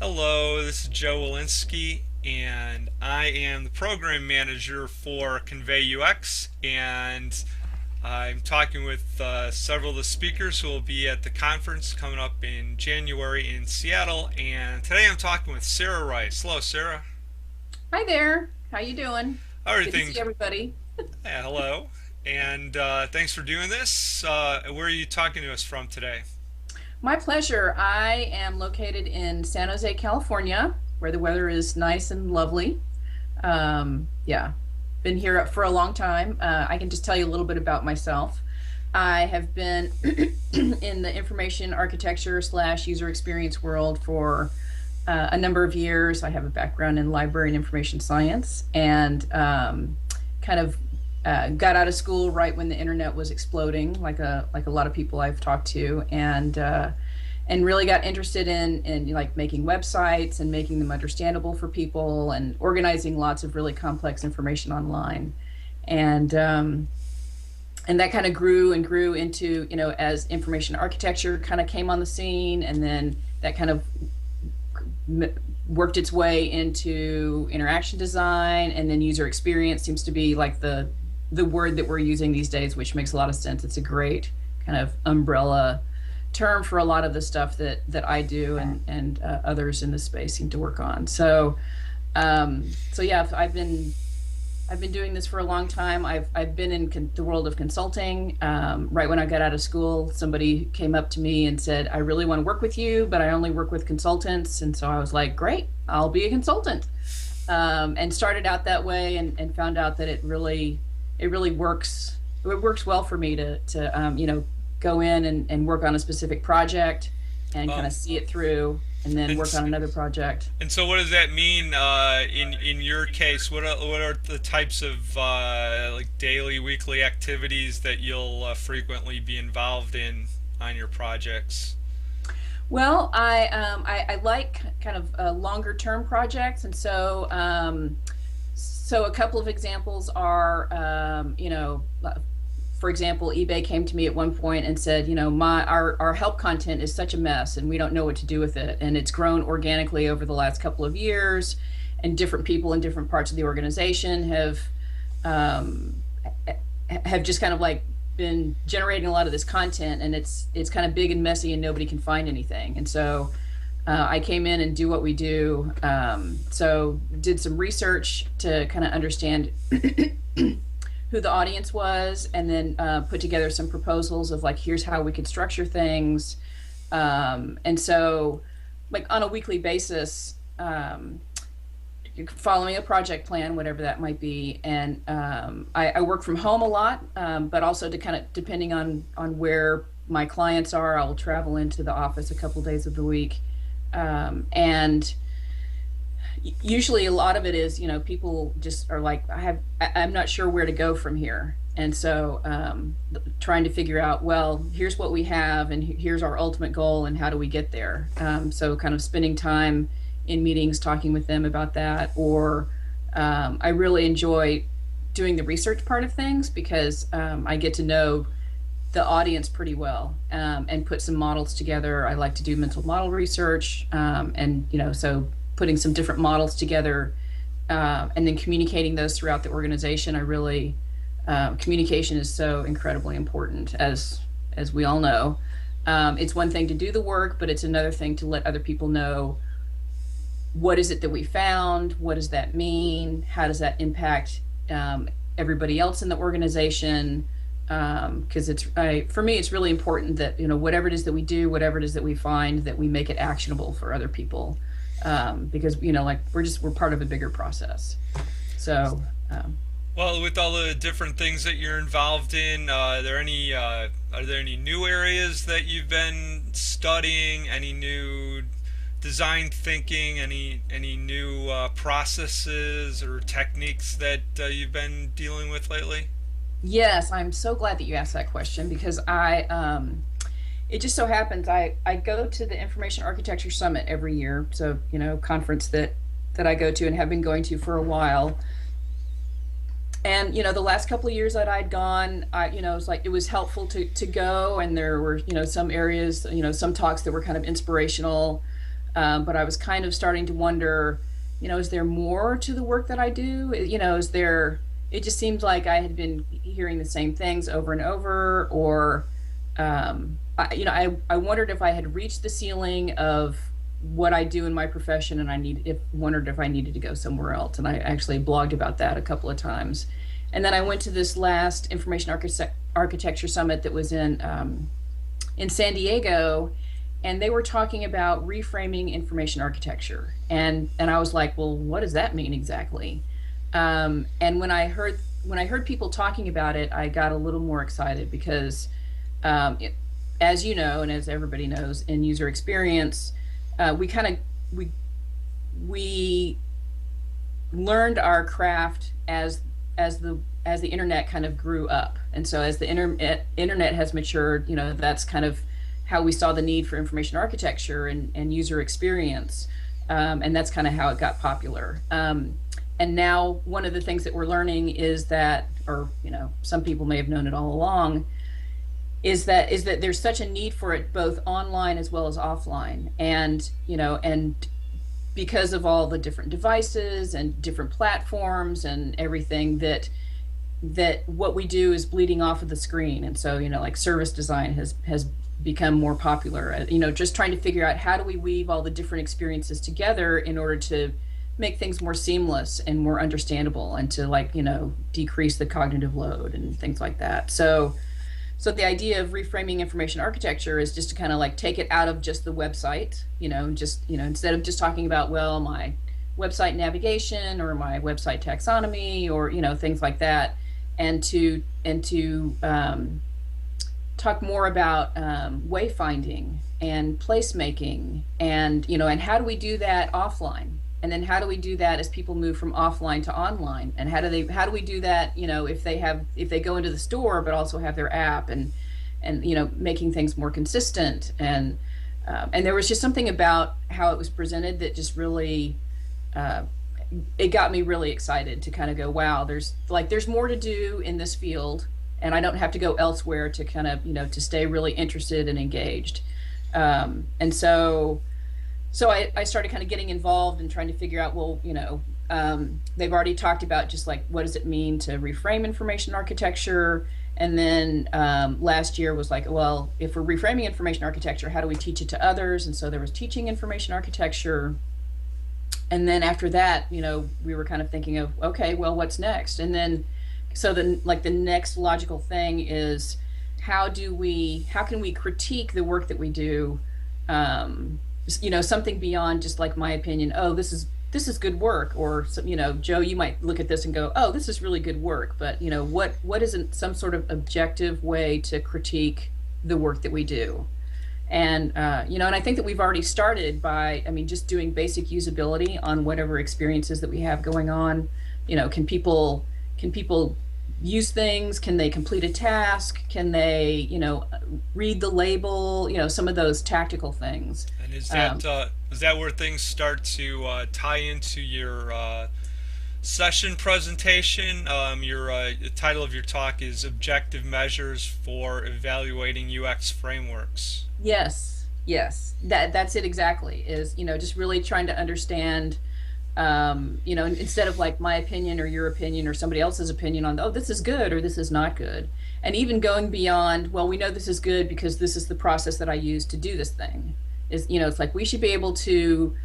Hello, this is Joe Walensky, and I am the program manager for ConveyUX, and I'm talking with several of the speakers who will be at the conference coming up in January in Seattle. And today I'm talking with Sarah Rice. Hello, Sarah. Hi there. How you doing? Good to see Everything's everybody. hello, and thanks for doing this. Where are you talking to us from today? My pleasure. I am located in San Jose, California, where the weather is nice and lovely. Yeah, been here for a long time. I can just tell you a little bit about myself. I have been in the information architecture slash user experience world for a number of years. I have a background in library and information science, and kind of got out of school right when the internet was exploding, like a lot of people I've talked to, and really got interested in like making websites and making them understandable for people and organizing lots of really complex information online, and and that kind of grew and grew into, as information architecture kind of came on the scene, and then that kind of worked its way into interaction design, and then user experience seems to be like the word that we're using these days, which makes a lot of sense. It's a great kind of umbrella term for a lot of the stuff that I do, and others in the space seem to work on. So yeah, I've been doing this for a long time. I've been in the world of consulting. Right when I got out of school, somebody came up to me and said, "I really want to work with you, but I only work with consultants." And so I was like, "Great, I'll be a consultant." And started out that way, and found out that it really works. It works well for me to go in and work on a specific project and kind Um, of see it through, and then and work on another project. And so, what does that mean in your case? What are the types of like daily, weekly activities that you'll frequently be involved in on your projects? Well, I like kind of longer term projects, and so a couple of examples are, for example, eBay came to me at one point and said, our help content is such a mess, and we don't know what to do with it, and it's grown organically over the last couple of years, and different people in different parts of the organization um, have just kind of like been generating a lot of this content, and it's kind of big and messy, and nobody can find anything. And so I came in and do what we do. So did some research to kind of understand who the audience was, and then put together some proposals of like, here's how we could structure things. And so, like on a weekly basis, following a project plan, whatever that might be. And I work from home a lot, but also to kind of, depending on where my clients are, I'll travel into the office a couple days of the week. And usually a lot of it is, people just are like, I'm not sure where to go from here. And so trying to figure out, well, here's what we have, and here's our ultimate goal, and how do we get there. So kind of spending time in meetings talking with them about that. Or I really enjoy doing the research part of things, because I get to know the audience pretty well, and put some models together. I like to do mental model research, and so putting some different models together, and then communicating those throughout the organization. I really Communication is so incredibly important, as we all know. It's one thing to do the work, but it's another thing to let other people know, what is it that we found, what does that mean, how does that impact everybody else in the organization. Because for me, it's really important that, whatever it is that we do, whatever it is that we find, that we make it actionable for other people, because like we're part of a bigger process. So Well, with all the different things that you're involved in, are there any new areas that you've been studying? Any new design thinking? Any new processes or techniques that you've been dealing with lately? yes, I'm so glad that you asked that question, because it just so happens I go to the Information Architecture Summit every year. So, conference that I go to and have been going to for a while. And the last couple of years that I'd gone, it was helpful to go, and there were some areas, some talks that were kind of inspirational. But I was kind of starting to wonder, is there more to the work that I do? Is there, it just seems like I had been hearing the same things over and over, or, I wondered if I had reached the ceiling of what I do in my profession, and wondered if I needed to go somewhere else. And I actually blogged about that a couple of times. And then I went to this last architecture summit that was in San Diego, and they were talking about reframing information architecture. And I was like, well, what does that mean exactly? And when I heard people talking about it, I got a little more excited because, as you know, and as everybody knows, in user experience, we kind of we learned our craft as the internet kind of grew up. And so as the internet has matured, that's kind of how we saw the need for information architecture and user experience. And that's kind of how it got popular. And now one of the things that we're learning is that, or some people may have known it all along, is that there's such a need for it both online as well as offline. And because of all the different devices and different platforms and everything, that what we do is bleeding off of the screen. And so, like service design has become more popular, just trying to figure out how do we weave all the different experiences together in order to make things more seamless and more understandable, and to decrease the cognitive load and things like that. So the idea of reframing information architecture is just to kind of take it out of just the website, instead of just talking about, well, my website navigation or my website taxonomy or, things like that, and to talk more about wayfinding and placemaking, and how do we do that offline? And then how do we do that as people move from offline to online? And how do we do that, if they go into the store but also have their app, and making things more consistent. And there was just something about how it was presented that just really it got me really excited to kind of go, wow, there's more to do in this field, and I don't have to go elsewhere to kind of to stay really interested and engaged. And so I started kind of getting involved and trying to figure out, well, they've already talked about just what does it mean to reframe information architecture. And then last year was well, if we're reframing information architecture, how do we teach it to others? And so there was teaching information architecture. And then after that, we were kind of thinking of, okay, well, what's next? And then, so then the next logical thing is, how can we critique the work that we do? Something beyond just my opinion. Oh, this is good work. Or Joe, you might look at this and go, oh, this is really good work. But what isn't some sort of objective way to critique the work that we do? And and I think that we've already started by, just doing basic usability on whatever experiences that we have going on. Can people use things? Can they complete a task? Can they, read the label? Some of those tactical things. And is that where things start to tie into your session presentation? The title of your talk is Objective Measures for Evaluating UX Frameworks. Yes, that's it exactly. Is just really trying to understand. Instead of my opinion or your opinion or somebody else's opinion on, oh, this is good or this is not good. And even going beyond, well, we know this is good because this is the process that I use to do this thing. It's we should be able to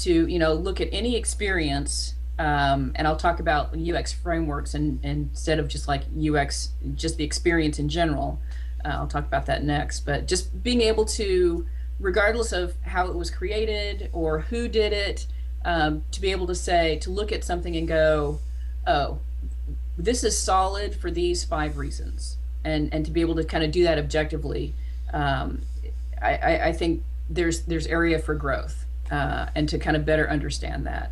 look at any experience, and I'll talk about UX frameworks and instead of just UX, just the experience in general. I'll talk about that next. But just being able to, regardless of how it was created or who did it, to be able to look at something and go, oh, this is solid for these 5 reasons, and to be able to kind of do that objectively. I think there's area for growth, and to kind of better understand that.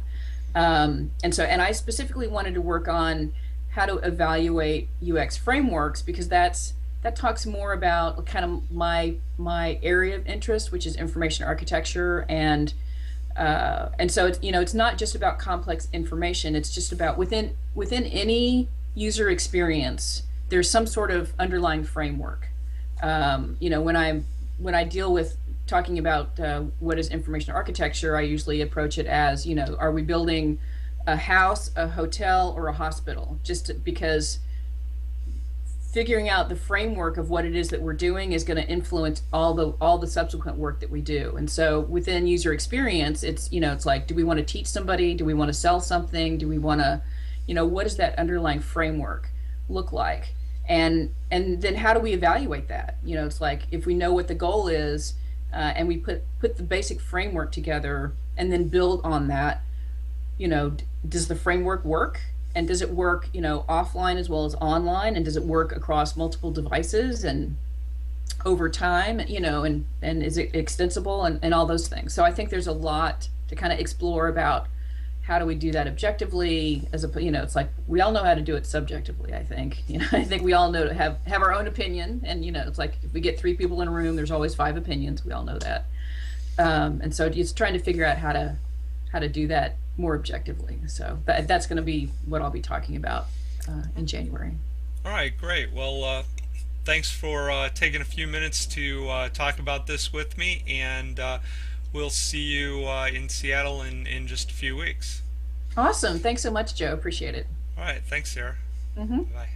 And I specifically wanted to work on how to evaluate UX frameworks, because that talks more about kind of my area of interest, which is information architecture. And so it's not just about complex information. It's just about within any user experience, there's some sort of underlying framework. When I deal with talking about what is information architecture, I usually approach it as, are we building a house, a hotel, or a hospital? Because figuring out the framework of what it is that we're doing is going to influence all the subsequent work that we do. And so within user experience, it's like, do we want to teach somebody? Do we want to sell something? Do we want to, what does that underlying framework look like? And then how do we evaluate that? It's like, if we know what the goal is, and we put the basic framework together and then build on that, does the framework work? And does it work, offline as well as online? And does it work across multiple devices and over time, and is it extensible, and all those things? So I think there's a lot to kind of explore about how do we do that objectively, it's like we all know how to do it subjectively, I think. I think we all know to have our own opinion, and it's like if we get 3 people in a room, there's always 5 opinions. We all know that. And so it's trying to figure out how to do that more objectively. So that's going to be what I'll be talking about in January. All right, great. Well, thanks for taking a few minutes to talk about this with me, and we'll see you in Seattle in just a few weeks. Awesome. Thanks so much, Joe. Appreciate it. All right, thanks, Sarah. Hmm. Bye.